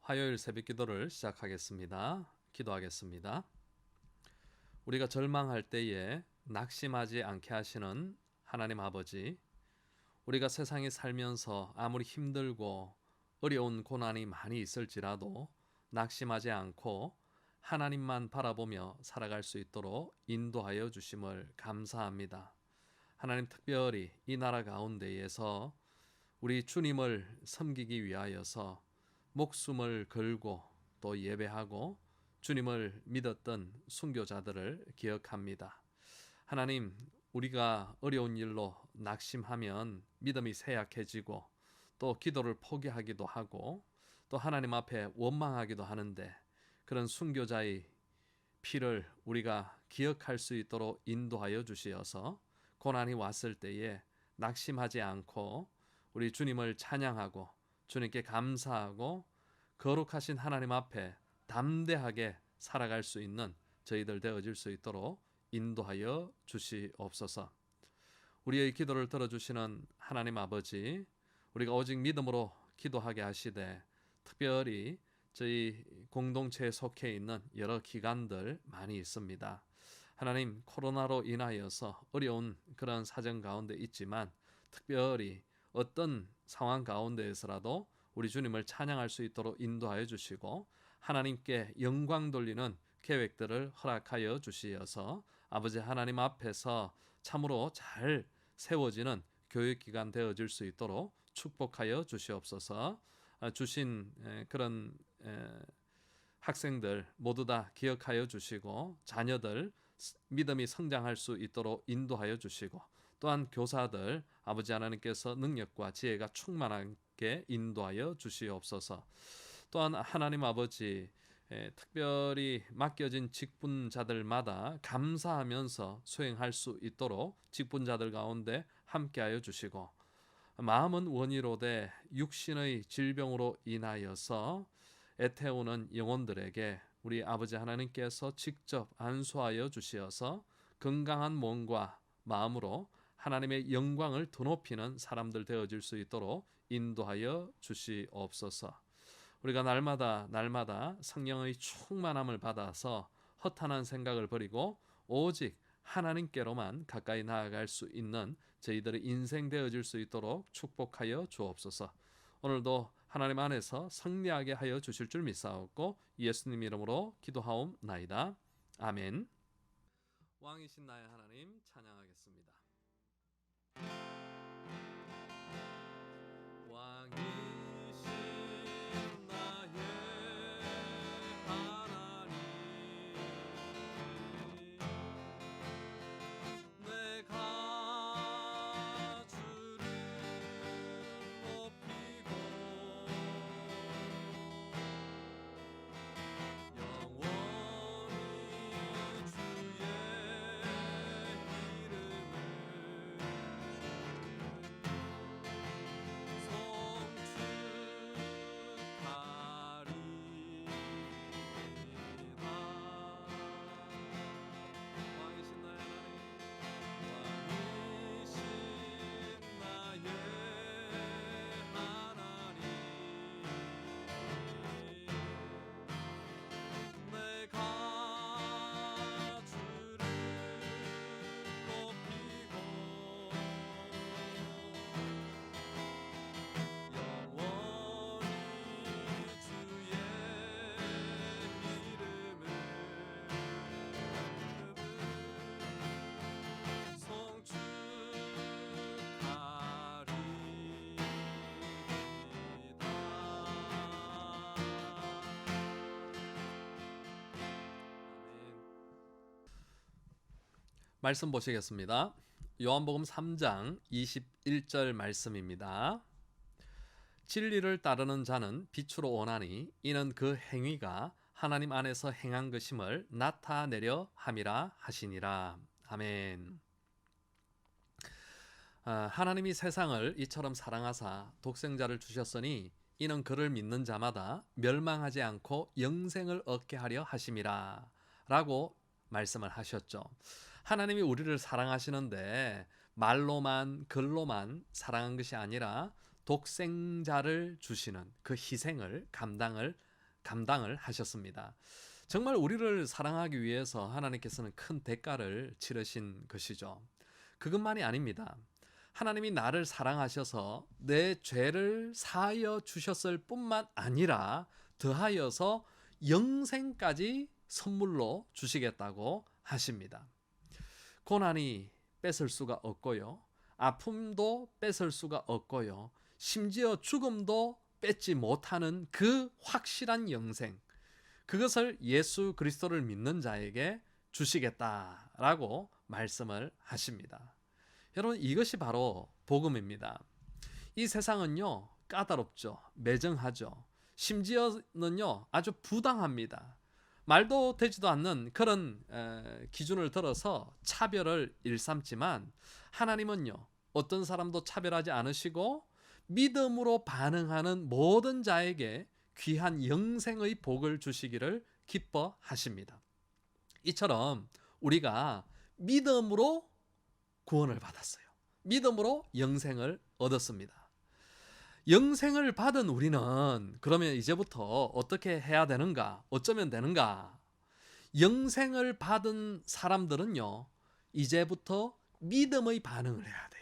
화요일 새벽 기도를 시작하겠습니다. 기도하겠습니다. 우리가 절망할 때에 낙심하지 않게 하시는 하나님 아버지, 우리가 세상에 살면서 아무리 힘들고 어려운 고난이 많이 있을지라도 낙심하지 않고 하나님만 바라보며 살아갈 수 있도록 인도하여 주심을 감사합니다. 하나님, 특별히 이 나라 가운데에서 우리 주님을 섬기기 위하여서 목숨을 걸고 또 예배하고 주님을 믿었던 순교자들을 기억합니다. 하나님, 우리가 어려운 일로 낙심하면 믿음이 쇠약해지고 또 기도를 포기하기도 하고 또 하나님 앞에 원망하기도 하는데, 그런 순교자의 피를 우리가 기억할 수 있도록 인도하여 주시어서 고난이 왔을 때에 낙심하지 않고 우리 주님을 찬양하고 주님께 감사하고 거룩하신 하나님 앞에 담대하게 살아갈 수 있는 저희들 되어질 수 있도록 인도하여 주시옵소서. 우리의 기도를 들어주시는 하나님 아버지, 우리가 오직 믿음으로 기도하게 하시되 특별히 저희 공동체에 속해 있는 여러 기관들 많이 있습니다. 하나님, 코로나로 인하여서 어려운 그런 사정 가운데 있지만 특별히 어떤 상황 가운데에서라도 우리 주님을 찬양할 수 있도록 인도하여 주시고 하나님께 영광 돌리는 계획들을 허락하여 주시어서 아버지 하나님 앞에서 참으로 잘 세워지는 교육기관 되어질 수 있도록 축복하여 주시옵소서. 주신 그런 학생들 모두 다 기억하여 주시고 자녀들 믿음이 성장할 수 있도록 인도하여 주시고 또한 교사들 아버지 하나님께서 능력과 지혜가 충만하게 인도하여 주시옵소서. 또한 하나님 아버지, 특별히 맡겨진 직분자들마다 감사하면서 수행할 수 있도록 직분자들 가운데 함께하여 주시고, 마음은 원이로되 육신의 질병으로 인하여서 애태우는 영혼들에게 우리 아버지 하나님께서 직접 안수하여 주시어서 건강한 몸과 마음으로 하나님의 영광을 드높이는 사람들 되어질 수 있도록 인도하여 주시옵소서. 우리가 날마다 성령의 충만함을 받아서 허탄한 생각을 버리고 오직 하나님께로만 가까이 나아갈 수 있는 저희들의 인생 되어질 수 있도록 축복하여 주옵소서. 오늘도 하나님 안에서 승리하게 하여 주실 줄 믿사옵고 예수님 이름으로 기도하옵나이다. 아멘. 왕이신 나의 하나님 찬양하겠습니다. 왕이신 나의 하나님, 내가 주를 높이고 영원히 주의 말씀 보시겠습니다. 요한복음 3장 21절 말씀입니다. 진리를 따르는 자는 빛으로 오나니 이는 그 행위가 하나님 안에서 행한 것임을 나타내려 함이라 하시니라. 아멘. 하나님이 세상을 이처럼 사랑하사 독생자를 주셨으니 이는 그를 믿는 자마다 멸망하지 않고 영생을 얻게 하려 하심이라 라고 말씀을 하셨죠. 하나님이 우리를 사랑하시는데 말로만 글로만 사랑한 것이 아니라 독생자를 주시는 그 희생을 감당을 감당을 하셨습니다. 정말 우리를 사랑하기 위해서 하나님께서는 큰 대가를 치르신 것이죠. 그것만이 아닙니다. 하나님이 나를 사랑하셔서 내 죄를 사하여 주셨을 뿐만 아니라 더하여서 영생까지 선물로 주시겠다고 하십니다. 고난이 뺏을 수가 없고요. 아픔도 뺏을 수가 없고요. 심지어 죽음도 뺏지 못하는 그 확실한 영생, 그것을 예수 그리스도를 믿는 자에게 주시겠다라고 말씀을 하십니다. 여러분, 이것이 바로 복음입니다. 이 세상은요, 까다롭죠. 매정하죠. 심지어는요, 아주 부당합니다. 말도 되지도 않는 그런 기준을 들어서 차별을 일삼지만 하나님은요, 어떤 사람도 차별하지 않으시고 믿음으로 반응하는 모든 자에게 귀한 영생의 복을 주시기를 기뻐하십니다. 이처럼 우리가 믿음으로 구원을 받았어요. 믿음으로 영생을 얻었습니다. 영생을 받은 우리는 그러면 이제부터 어떻게 해야 되는가? 어쩌면 되는가? 영생을 받은 사람들은요, 이제부터 믿음의 반응을 해야 돼요.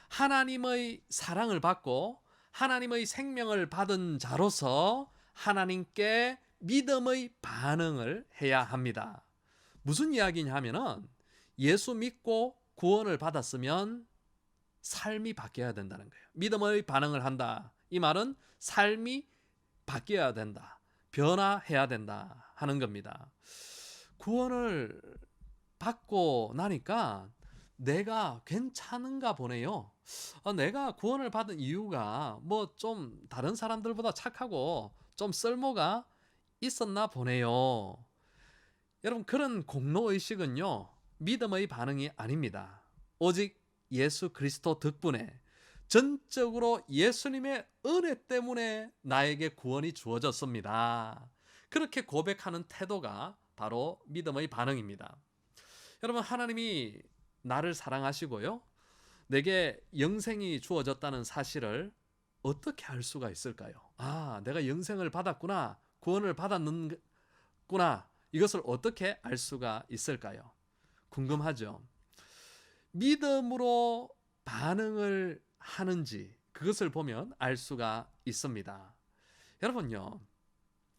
하나님의 사랑을 받고 하나님의 생명을 받은 자로서 하나님께 믿음의 반응을 해야 합니다. 무슨 이야기냐면은 예수 믿고 구원을 받았으면 삶이 바뀌어야 된다는 거예요. 믿음의 반응을 한다. 이 말은 삶이 바뀌어야 된다. 변화해야 된다 하는 겁니다. 구원을 받고 나니까 내가 괜찮은가 보네요. 내가 구원을 받은 이유가 뭐 좀 다른 사람들보다 착하고 좀 쓸모가 있었나 보네요. 여러분, 그런 공로의식은요, 믿음의 반응이 아닙니다. 오직 예수 그리스도 덕분에, 전적으로 예수님의 은혜 때문에 나에게 구원이 주어졌습니다. 그렇게 고백하는 태도가 바로 믿음의 반응입니다. 여러분, 하나님이 나를 사랑하시고요, 내게 영생이 주어졌다는 사실을 어떻게 알 수가 있을까요? 내가 영생을 받았구나, 구원을 받았구나, 이것을 어떻게 알 수가 있을까요? 궁금하죠? 믿음으로 반응을 하는지 그것을 보면 알 수가 있습니다. 여러분요,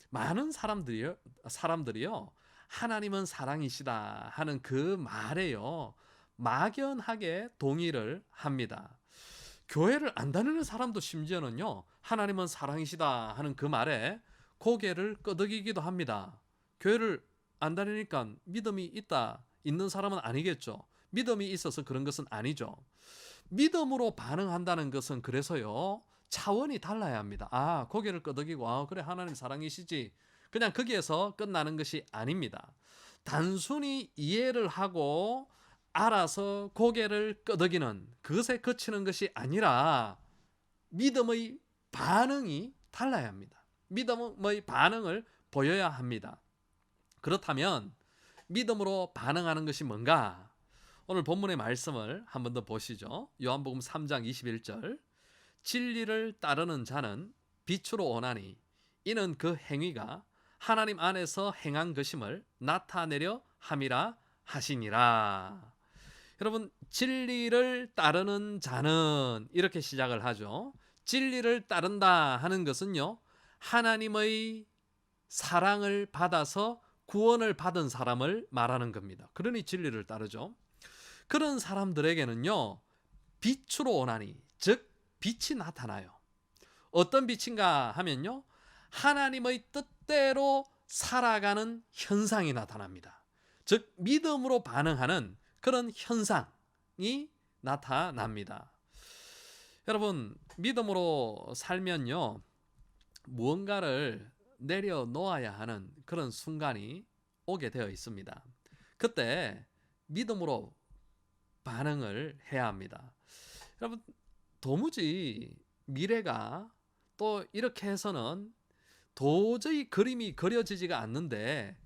많은 사람들이요, 하나님은 사랑이시다 하는 그 말에요, 막연하게 동의를 합니다. 교회를 안 다니는 사람도 심지어는요, 하나님은 사랑이시다 하는 그 말에 고개를 끄덕이기도 합니다. 교회를 안 다니니까 믿음이 있는 사람은 아니겠죠. 믿음이 있어서 그런 것은 아니죠. 믿음으로 반응한다는 것은 그래서요, 차원이 달라야 합니다. 고개를 끄덕이고 그래, 하나님 사랑이시지, 그냥 거기에서 끝나는 것이 아닙니다. 단순히 이해를 하고 알아서 고개를 끄덕이는 그것에 그치는 것이 아니라 믿음의 반응이 달라야 합니다. 믿음의 반응을 보여야 합니다. 그렇다면 믿음으로 반응하는 것이 뭔가? 오늘 본문의 말씀을 한 번 더 보시죠. 요한복음 3장 21절. 진리를 따르는 자는 빛으로 오나니 이는 그 행위가 하나님 안에서 행한 것임을 나타내려 함이라 하시니라. 여러분, 진리를 따르는 자는 이렇게 시작을 하죠. 진리를 따른다 하는 것은요, 하나님의 사랑을 받아서 구원을 받은 사람을 말하는 겁니다. 그러니 진리를 따르죠. 그런 사람들에게는요, 빛으로 오나니, 즉 빛이 나타나요. 어떤 빛인가 하면요, 하나님의 뜻대로 살아가는 현상이 나타납니다. 즉 믿음으로 반응하는 그런 현상이 나타납니다. 여러분, 믿음으로 살면요, 무언가를 내려놓아야 하는 그런 순간이 오게 되어 있습니다. 그때 믿음으로 반응을 해야 합니다. 여러분, 도무지 미래가 또 이렇게 해서는 도저히 그림이 그려지지가 않는데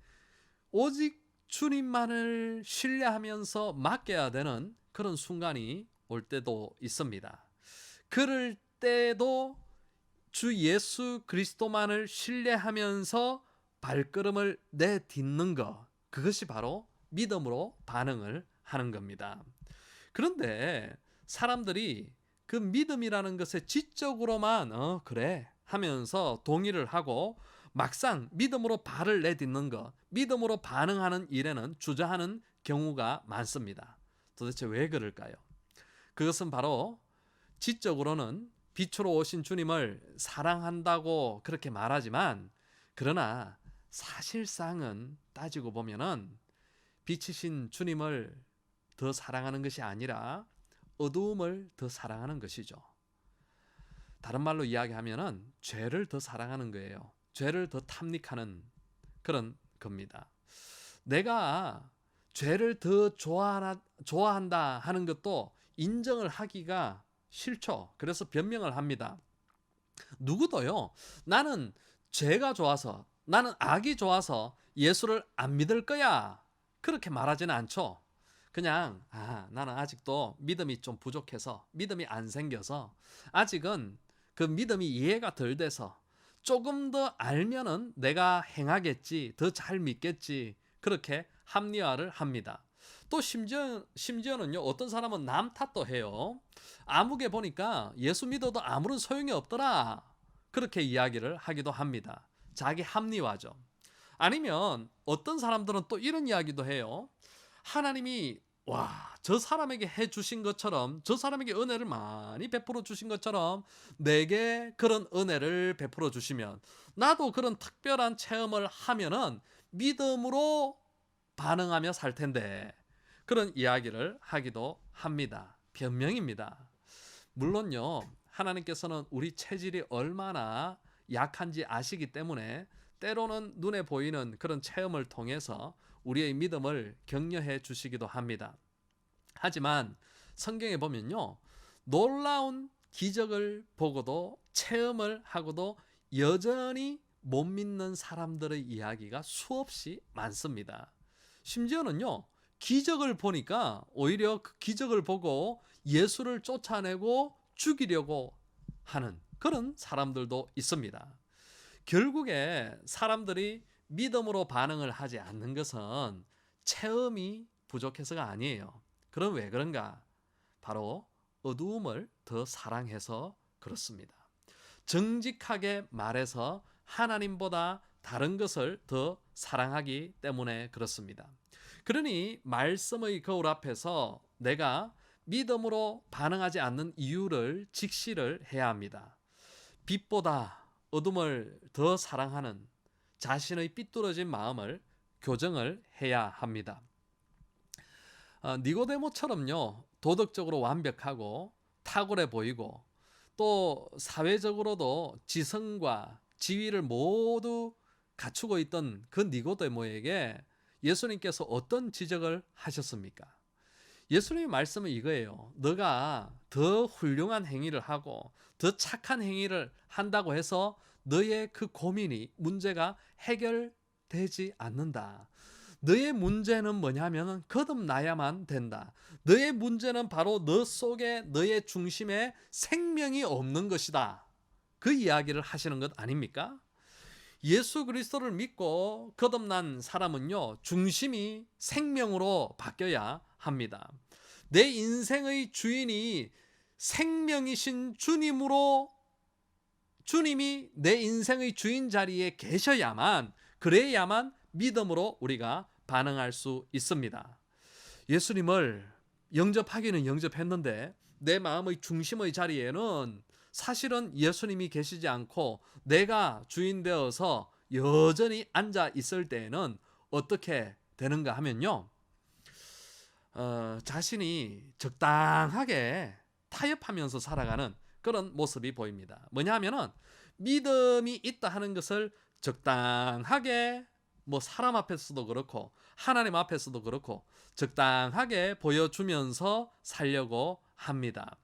오직 주님만을 신뢰하면서 맡겨야 되는 그런 순간이 올 때도 있습니다. 그럴 때도 주 예수 그리스도만을 신뢰하면서 발걸음을 내딛는 것, 그것이 바로 믿음으로 반응을 하는 겁니다. 그런데 사람들이 그 믿음이라는 것에 지적으로만 그래 하면서 동의를 하고 막상 믿음으로 발을 내딛는 것, 믿음으로 반응하는 일에는 주저하는 경우가 많습니다. 도대체 왜 그럴까요? 그것은 바로 지적으로는 빛으로 오신 주님을 사랑한다고 그렇게 말하지만, 그러나 사실상은 따지고 보면은 빛이신 주님을 더 사랑하는 것이 아니라 어두움을 더 사랑하는 것이죠. 다른 말로 이야기하면은 죄를 더 사랑하는 거예요. 죄를 더 탐닉하는 그런 겁니다. 내가 죄를 더 좋아한다 하는 것도 인정을 하기가 싫죠. 그래서 변명을 합니다. 누구도요, 나는 죄가 좋아서, 나는 악이 좋아서 예수를 안 믿을 거야, 그렇게 말하지는 않죠. 그냥 나는 아직도 믿음이 좀 부족해서, 믿음이 안 생겨서, 아직은 그 믿음이 이해가 덜 돼서 조금 더 알면은 내가 행하겠지, 더 잘 믿겠지, 그렇게 합리화를 합니다. 또 심지어는요, 어떤 사람은 남 탓도 해요. 아무개 보니까 예수 믿어도 아무런 소용이 없더라, 그렇게 이야기를 하기도 합니다. 자기 합리화죠. 아니면 어떤 사람들은 또 이런 이야기도 해요. 하나님이 저 사람에게 해주신 것처럼, 저 사람에게 은혜를 많이 베풀어 주신 것처럼 내게 그런 은혜를 베풀어 주시면 나도 그런 특별한 체험을 하면은 믿음으로 반응하며 살 텐데, 그런 이야기를 하기도 합니다. 변명입니다. 물론요, 하나님께서는 우리 체질이 얼마나 약한지 아시기 때문에 때로는 눈에 보이는 그런 체험을 통해서 우리의 믿음을 격려해 주시기도 합니다. 하지만 성경에 보면요, 놀라운 기적을 보고도, 체험을 하고도 여전히 못 믿는 사람들의 이야기가 수없이 많습니다. 심지어는요, 기적을 보니까 오히려 그 기적을 보고 예수를 쫓아내고 죽이려고 하는 그런 사람들도 있습니다. 결국에 사람들이 믿음으로 반응을 하지 않는 것은 체험이 부족해서가 아니에요. 그럼 왜 그런가? 바로 어두움을 더 사랑해서 그렇습니다. 정직하게 말해서 하나님보다 다른 것을 더 사랑하기 때문에 그렇습니다. 그러니 말씀의 거울 앞에서 내가 믿음으로 반응하지 않는 이유를 직시를 해야 합니다. 빛보다 어둠을 더 사랑하는 자신의 삐뚤어진 마음을 교정을 해야 합니다. 니고데모처럼요, 도덕적으로 완벽하고 탁월해 보이고 또 사회적으로도 지성과 지위를 모두 갖추고 있던 그 니고데모에게 예수님께서 어떤 지적을 하셨습니까? 예수님의 말씀은 이거예요. 너가 더 훌륭한 행위를 하고 더 착한 행위를 한다고 해서 너의 그 고민이, 문제가 해결되지 않는다. 너의 문제는 뭐냐면 거듭나야만 된다. 너의 문제는 바로 너 속에, 너의 중심에 생명이 없는 것이다. 그 이야기를 하시는 것 아닙니까? 예수 그리스도를 믿고 거듭난 사람은요, 중심이 생명으로 바뀌어야 합니다. 내 인생의 주인이 생명이신 주님으로, 주님이 내 인생의 주인 자리에 계셔야만, 그래야만 믿음으로 우리가 반응할 수 있습니다. 예수님을 영접하기는 영접했는데 내 마음의 중심의 자리에는 사실은 예수님이 계시지 않고 내가 주인 되어서 여전히 앉아 있을 때에는 어떻게 되는가 하면요, 자신이 적당하게 타협하면서 살아가는 그런 모습이 보입니다. 뭐냐 하면은 믿음이 있다 하는 것을 적당하게, 사람 앞에서도 그렇고 하나님 앞에서도 그렇고 적당하게 보여주면서 살려고 합니다.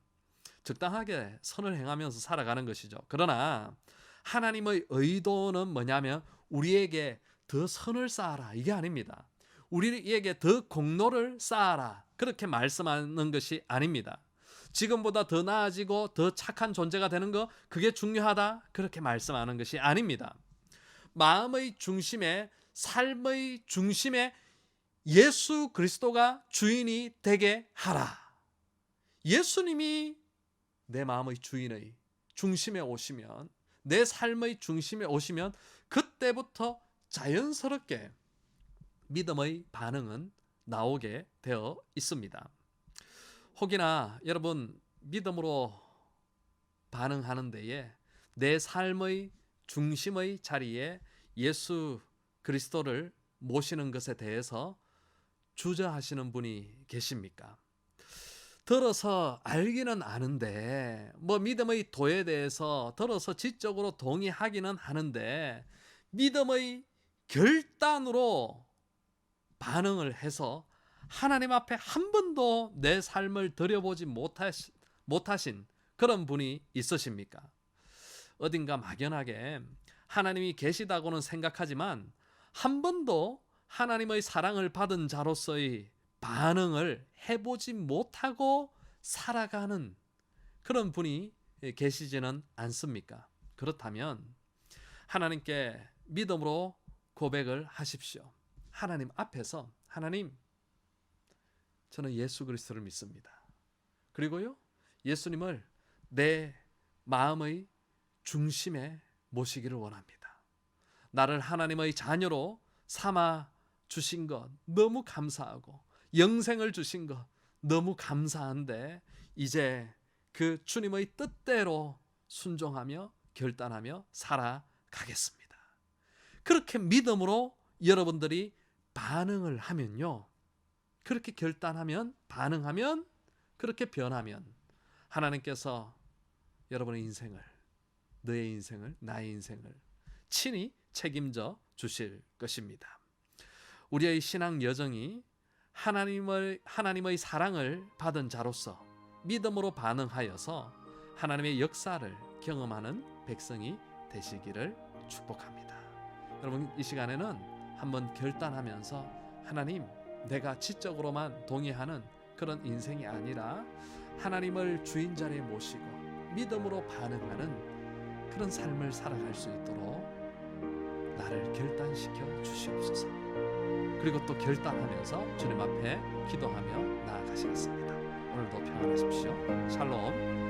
적당하게 선을 행하면서 살아가는 것이죠. 그러나 하나님의 의도는 뭐냐면 우리에게 더 선을 쌓아라, 이게 아닙니다. 우리에게 더 공로를 쌓아라, 그렇게 말씀하는 것이 아닙니다. 지금보다 더 나아지고 더 착한 존재가 되는 거, 그게 중요하다, 그렇게 말씀하는 것이 아닙니다. 마음의 중심에, 삶의 중심에 예수 그리스도가 주인이 되게 하라. 예수님이 내 마음의 주인의 중심에 오시면, 내 삶의 중심에 오시면 그때부터 자연스럽게 믿음의 반응은 나오게 되어 있습니다. 혹이나 여러분, 믿음으로 반응하는 데에 내 삶의 중심의 자리에 예수 그리스도를 모시는 것에 대해서 주저하시는 분이 계십니까? 들어서 알기는 아는데, 믿음의 도에 대해서 들어서 지적으로 동의하기는 하는데, 믿음의 결단으로 반응을 해서 하나님 앞에 한 번도 내 삶을 들여보지 못하신 그런 분이 있으십니까? 어딘가 막연하게 하나님이 계시다고는 생각하지만 한 번도 하나님의 사랑을 받은 자로서의 반응을 해보지 못하고 살아가는 그런 분이 계시지는 않습니까? 그렇다면 하나님께 믿음으로 고백을 하십시오. 하나님 앞에서, 하나님, 저는 예수 그리스도를 믿습니다. 그리고요, 예수님을 내 마음의 중심에 모시기를 원합니다. 나를 하나님의 자녀로 삼아 주신 것 너무 감사하고, 영생을 주신 것 너무 감사한데, 이제 그 주님의 뜻대로 순종하며 결단하며 살아가겠습니다. 그렇게 믿음으로 여러분들이 반응을 하면요, 그렇게 결단하면, 반응하면, 그렇게 변하면 하나님께서 여러분의 인생을, 너의 인생을, 나의 인생을 친히 책임져 주실 것입니다. 우리의 신앙 여정이 하나님의 사랑을 받은 자로서 믿음으로 반응하여서 하나님의 역사를 경험하는 백성이 되시기를 축복합니다. 여러분, 이 시간에는 한번 결단하면서, 하나님, 내가 지적으로만 동의하는 그런 인생이 아니라 하나님을 주인 자리에 모시고 믿음으로 반응하는 그런 삶을 살아갈 수 있도록 나를 결단시켜 주시옵소서. 그리고 또 결단하면서 주님 앞에 기도하며 나아가시겠습니다. 오늘도 평안하십시오. 샬롬.